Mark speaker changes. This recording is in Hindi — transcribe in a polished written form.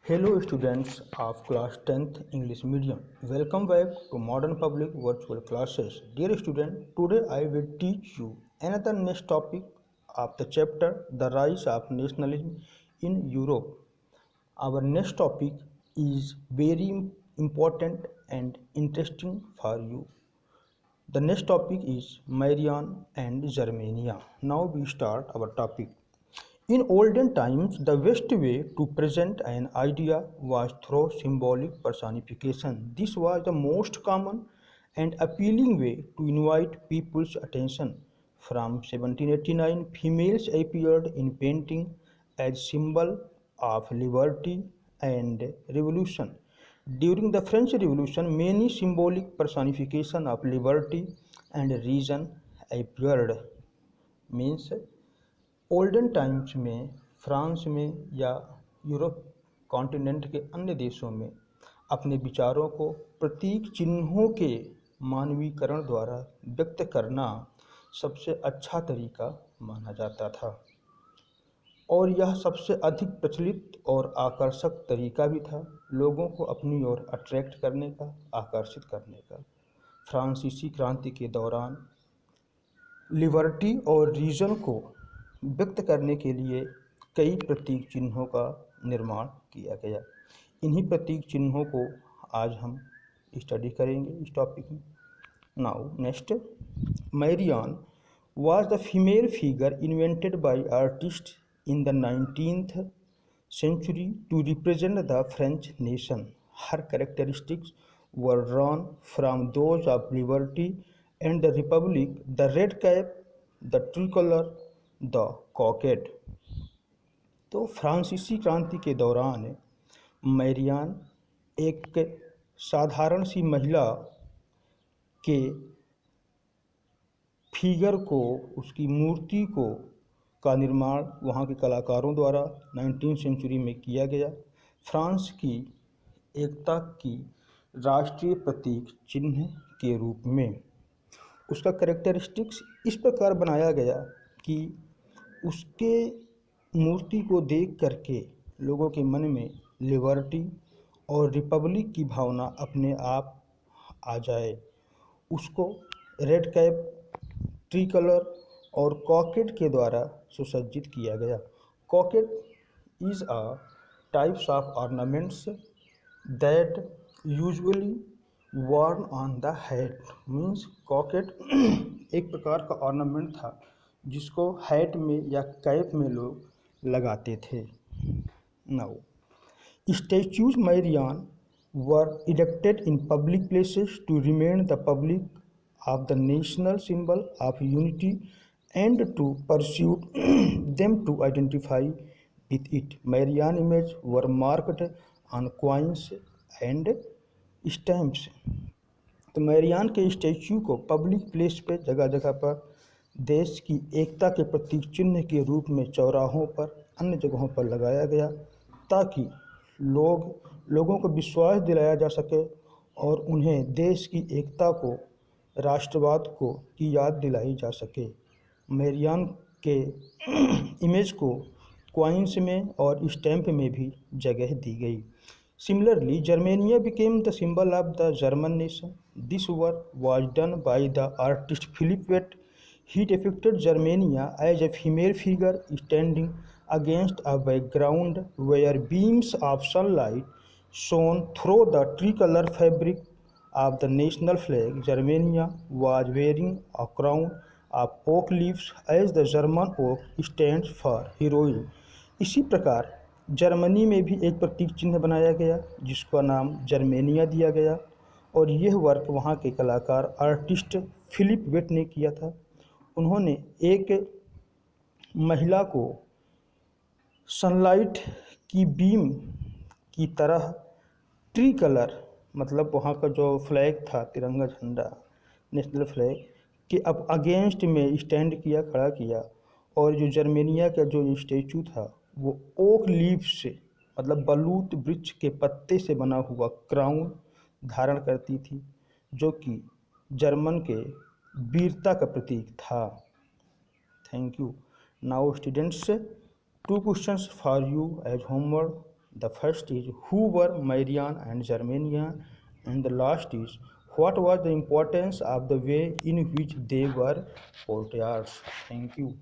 Speaker 1: Hello students of class 10th English medium. Welcome back to Modern Public Virtual Classes. Dear student, today I will teach you another next topic of the chapter The Rise of Nationalism in Europe. Our next topic is very important and interesting for you. The next topic is Marian and Germania. Now we start our topic. In olden times, the best way to present an idea was through symbolic personification. This was the most common and appealing way to invite people's attention. From 1789, females appeared in painting as symbol of liberty and revolution. During the French Revolution, many symbolic personification of liberty and reason appeared. Means olden times में फ्रांस में या यूरोप कॉन्टिनेंट के अन्य देशों में अपने विचारों को प्रतीक चिन्हों के मानवीकरण द्वारा व्यक्त करना सबसे अच्छा तरीका माना जाता था और यह सबसे अधिक प्रचलित और आकर्षक तरीका भी था लोगों को अपनी ओर अट्रैक्ट करने का, आकर्षित करने का। फ्रांसीसी क्रांति के दौरान लिबर्टी और रीजन को व्यक्त करने के लिए कई प्रतीक चिन्हों का निर्माण किया गया। इन्हीं प्रतीक चिन्हों को आज हम स्टडी करेंगे इस टॉपिक में। Now next, Marianne was the female figure invented by artists in the 19th century to represent the French nation. Her characteristics were drawn from those of liberty and the republic: the red cap, the tricolor, the cockade. तो फ्रांसीसी क्रांति के दौरान मैरियान एक साधारण सी महिला के फिगर को, उसकी मूर्ति को का निर्माण वहाँ के कलाकारों द्वारा 19वीं सेंचुरी में किया गया। फ्रांस की एकता की राष्ट्रीय प्रतीक चिन्ह के रूप में उसका कैरेक्टरिस्टिक्स इस प्रकार बनाया गया कि उसके मूर्ति को देख करके लोगों के मन में लिबर्टी और रिपब्लिक की भावना अपने आप आ जाए। उसको रेड कैप, ट्री कलर और कॉकेट के द्वारा सुसज्जित किया गया। Cockade is a types of ornaments that usually worn on the head. Means cockade एक प्रकार का ऑर्नामेंट था जिसको हैट में या कैप में लोग लगाते थे। Now statues Marianne were erected in public places to remind the public of the national symbol of unity and to persuade them to identify with it. Marianne image were marked on coins and stamps. तो मैरियन के स्टैच्यू को पब्लिक प्लेस पे जगह जगह पर देश की एकता के प्रतीक चिन्ह के रूप में चौराहों पर, अन्य जगहों पर लगाया गया ताकि लोगों को विश्वास दिलाया जा सके और उन्हें देश की एकता को, राष्ट्रवाद को की याद दिलाई जा सके। मैरियन के इमेज को कॉइन्स में और स्टैम्प में भी जगह दी गई। Similarly, Germania became the symbol of the German nation. This work was done by the artist Philipp Witt. He depicted Germania as a female figure standing against a background where beams of sunlight shone through the tricolor fabric of the national flag. Germania was wearing a crown of oak leaves as the German oak stands for heroism. इसी प्रकार जर्मनी में भी एक प्रतीक चिन्ह बनाया गया जिसका नाम जर्मेनिया दिया गया और यह वर्क वहाँ के कलाकार आर्टिस्ट फिलिप वेट ने किया था। उन्होंने एक महिला को सनलाइट की बीम की तरह ट्री कलर, मतलब वहाँ का जो फ्लैग था, तिरंगा झंडा, नेशनल फ्लैग के अब अगेंस्ट में स्टैंड किया, खड़ा किया और जो जर्मेनिया का जो स्टैचू था वो ओक लीफ से, मतलब बलूत वृक्ष के पत्ते से बना हुआ क्राउन धारण करती थी जो कि जर्मन के वीरता का प्रतीक था। Thank you. Now students, 2 questions for you as homework. The first is who were Marian and Germania, and the last is what was the importance of the way in which they were portrayed. Thank you.